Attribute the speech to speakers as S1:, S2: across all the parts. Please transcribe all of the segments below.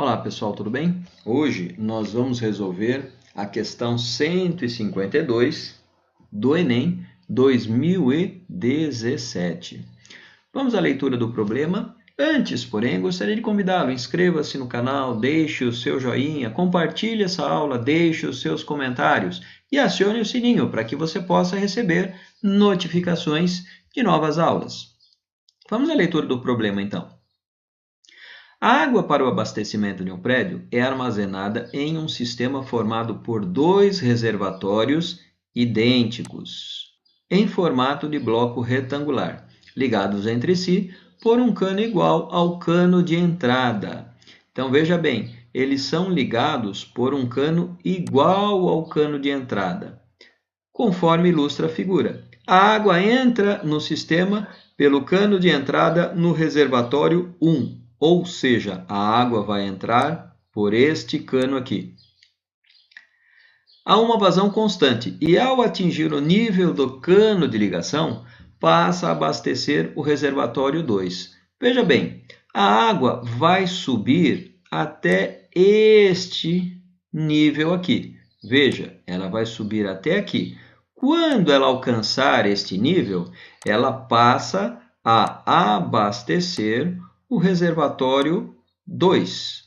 S1: Olá pessoal, tudo bem? Hoje nós vamos resolver a questão 152 do Enem 2017. Vamos à leitura do problema. Antes, porém, gostaria de convidá-lo, inscreva-se no canal, deixe o seu joinha, compartilhe essa aula, deixe os seus comentários e acione o sininho para que você possa receber notificações de novas aulas. Vamos à leitura do problema então. A água para o abastecimento de um prédio é armazenada em um sistema formado por dois reservatórios idênticos, em formato de bloco retangular, ligados entre si por um cano igual ao cano de entrada. Então, veja bem, eles são ligados por um cano igual ao cano de entrada, conforme ilustra a figura. A água entra no sistema pelo cano de entrada no reservatório 1. Ou seja, a água vai entrar por este cano aqui. Há uma vazão constante e, ao atingir o nível do cano de ligação, passa a abastecer o reservatório 2. Veja bem, a água vai subir até este nível aqui. Veja, ela vai subir até aqui. Quando ela alcançar este nível, ela passa a abastecer o reservatório 2.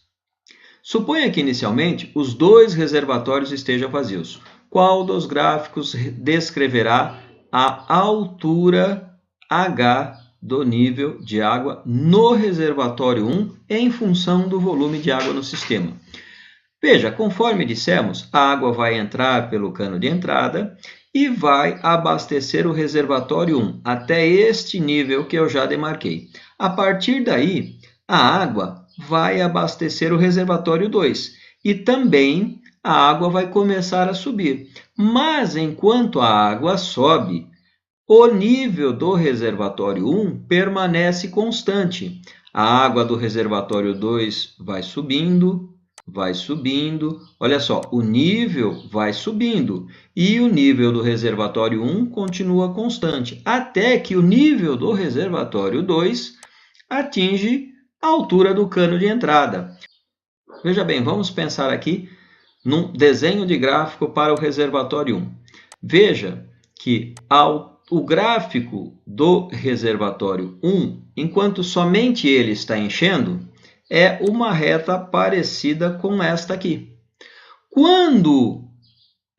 S1: Suponha que inicialmente os dois reservatórios estejam vazios. Qual dos gráficos descreverá a altura H do nível de água no reservatório 1 em função do volume de água no sistema? Veja, conforme dissemos, a água vai entrar pelo cano de entrada e vai abastecer o reservatório 1 até este nível que eu já demarquei. A partir daí, a água vai abastecer o reservatório 2 e também a água vai começar a subir. Mas enquanto a água sobe, o nível do reservatório 1 permanece constante. A água do reservatório 2 vai subindo. Olha só, o nível vai subindo e o nível do reservatório 1 continua constante, até que o nível do reservatório 2 atinge a altura do cano de entrada. Veja bem, vamos pensar aqui num desenho de gráfico para o reservatório 1. Veja que o gráfico do reservatório 1, enquanto somente ele está enchendo, é uma reta parecida com esta aqui. Quando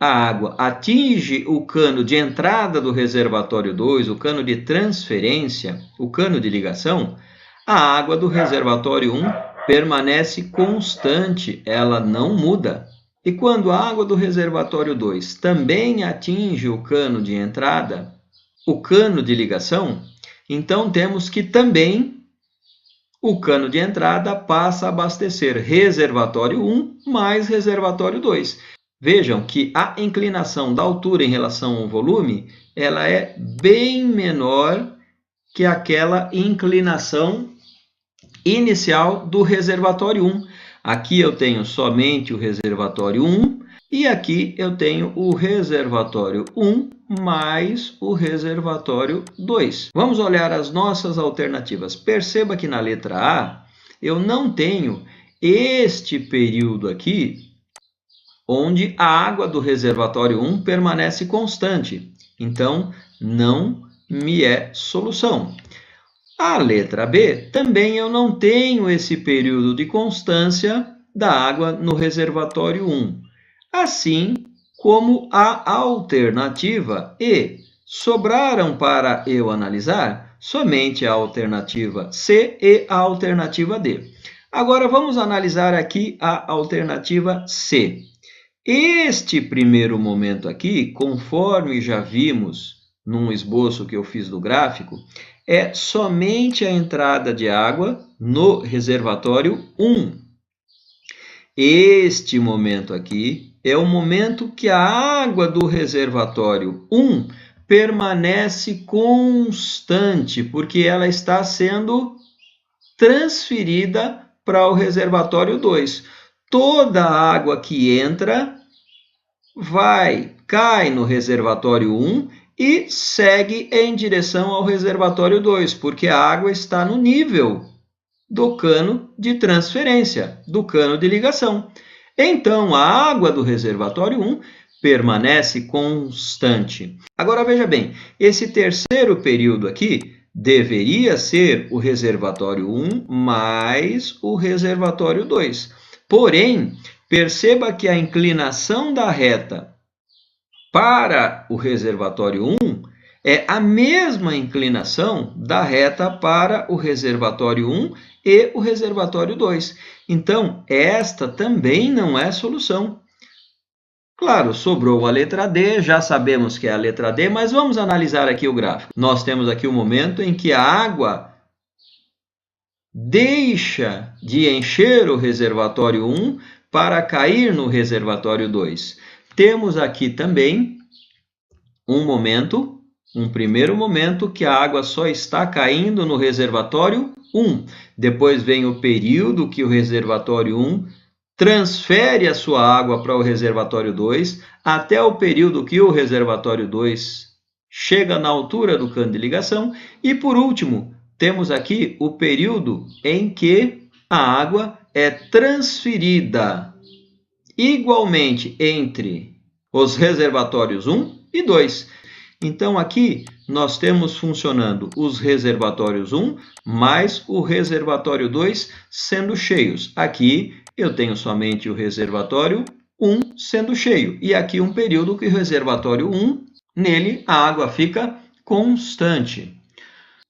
S1: a água atinge o cano de entrada do reservatório 2, o cano de transferência, o cano de ligação, a água do reservatório 1 permanece constante, ela não muda. E quando a água do reservatório 2 também atinge o cano de entrada, o cano de ligação, então temos que também o cano de entrada passa a abastecer reservatório 1 mais reservatório 2. Vejam que a inclinação da altura em relação ao volume, ela é bem menor que aquela inclinação inicial do reservatório 1. Aqui eu tenho somente o reservatório 1 e aqui eu tenho o reservatório 1 mais o reservatório 2. Vamos olhar as nossas alternativas. Perceba que na letra A eu não tenho este período aqui, onde a água do reservatório 1 permanece constante. Então, não me é solução. A letra B, também eu não tenho esse período de constância da água no reservatório 1. Assim como a alternativa E. Sobraram para eu analisar somente a alternativa C e a alternativa D. Agora, vamos analisar aqui a alternativa C. Este primeiro momento aqui, conforme já vimos num esboço que eu fiz do gráfico, é somente a entrada de água no reservatório 1. Este momento aqui é o momento que a água do reservatório 1 permanece constante, porque ela está sendo transferida para o reservatório 2. Toda a água que entra cai no reservatório 1 e segue em direção ao reservatório 2, porque a água está no nível do cano de transferência, do cano de ligação. Então, a água do reservatório 1 permanece constante. Agora, veja bem, esse terceiro período aqui deveria ser o reservatório 1 mais o reservatório 2. Porém, perceba que a inclinação da reta para o reservatório 1 é a mesma inclinação da reta para o reservatório 1 e o reservatório 2. Então, esta também não é solução. Claro, sobrou a letra D, já sabemos que é a letra D, mas vamos analisar aqui o gráfico. Nós temos aqui o momento em que a água deixa de encher o reservatório 1 para cair no reservatório 2. Temos aqui também um primeiro momento que a água só está caindo no reservatório 1. Depois vem o período que o reservatório 1 transfere a sua água para o reservatório 2, até o período que o reservatório 2 chega na altura do cano de ligação. E, por último, temos aqui o período em que a água é transferida igualmente entre os reservatórios 1 e 2. Então, aqui nós temos funcionando os reservatórios 1 mais o reservatório 2 sendo cheios. Aqui eu tenho somente o reservatório 1 sendo cheio. E aqui um período que o reservatório 1, nele a água fica constante.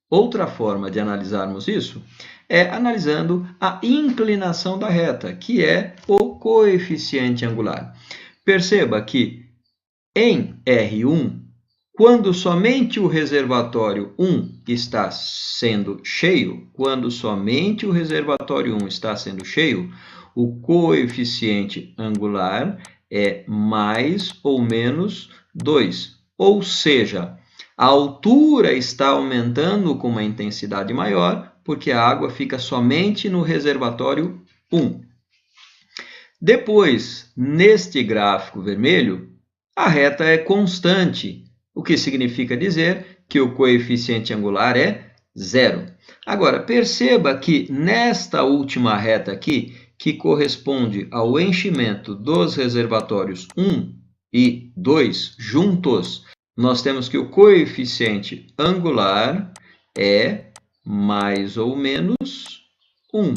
S1: Outra forma de analisarmos isso é analisando a inclinação da reta, que é o coeficiente angular. Perceba que em R1, quando somente o reservatório 1 está sendo cheio, o coeficiente angular é mais ou menos 2. Ou seja, a altura está aumentando com uma intensidade maior, porque a água fica somente no reservatório 1. Depois, neste gráfico vermelho, a reta é constante, o que significa dizer que o coeficiente angular é 0. Agora, perceba que nesta última reta aqui, que corresponde ao enchimento dos reservatórios 1 e 2 juntos, nós temos que o coeficiente angular é mais ou menos 1.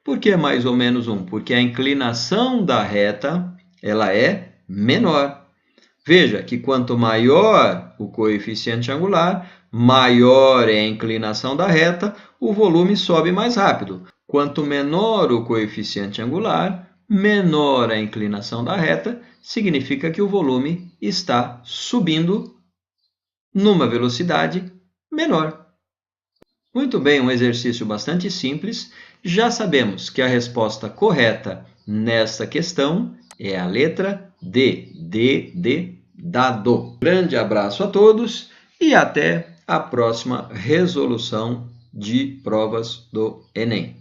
S1: Por que mais ou menos 1? Porque a inclinação da reta ela é menor. Veja que quanto maior o coeficiente angular, maior é a inclinação da reta, o volume sobe mais rápido. Quanto menor o coeficiente angular, menor a inclinação da reta, significa que o volume está subindo numa velocidade menor. Muito bem, um exercício bastante simples. Já sabemos que a resposta correta nesta questão é a letra D. D de dado. Grande abraço a todos e até a próxima resolução de provas do Enem.